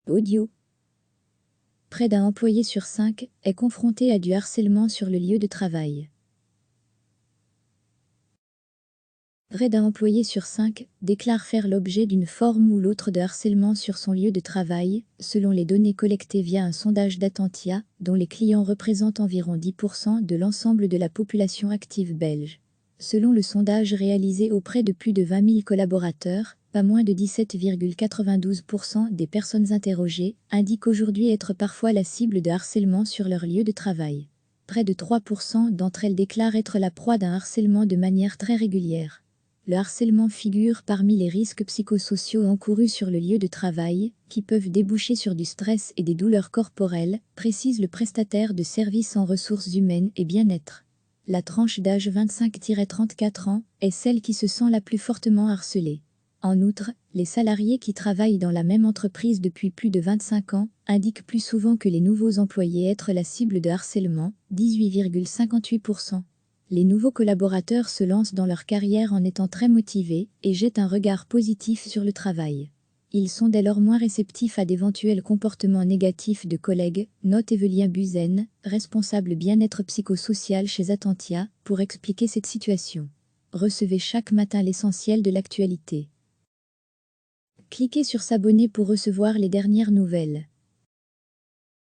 Audio. Près d'un employé sur 5 est confronté à du harcèlement sur le lieu de travail. Près d'un employé sur 5 déclare faire l'objet d'une forme ou l'autre de harcèlement sur son lieu de travail, selon les données collectées via un sondage d'Attentia, dont les clients représentent environ 10% de l'ensemble de la population active belge. Selon le sondage réalisé auprès de plus de 20 000 collaborateurs, pas moins de 17,92% des personnes interrogées indiquent aujourd'hui être parfois la cible de harcèlement sur leur lieu de travail. Près de 3% d'entre elles déclarent être la proie d'un harcèlement de manière très régulière. Le harcèlement figure parmi les risques psychosociaux encourus sur le lieu de travail, qui peuvent déboucher sur du stress et des douleurs corporelles, précise le prestataire de services en ressources humaines et bien-être. La tranche d'âge 25-34 ans est celle qui se sent la plus fortement harcelée. En outre, les salariés qui travaillent dans la même entreprise depuis plus de 25 ans indiquent plus souvent que les nouveaux employés être la cible de harcèlement, 18,58%. Les nouveaux collaborateurs se lancent dans leur carrière en étant très motivés et jettent un regard positif sur le travail. Ils sont dès lors moins réceptifs à d'éventuels comportements négatifs de collègues, note Evelien Buzen, responsable bien-être psychosocial chez Attentia, pour expliquer cette situation. Recevez chaque matin l'essentiel de l'actualité. Cliquez sur s'abonner pour recevoir les dernières nouvelles.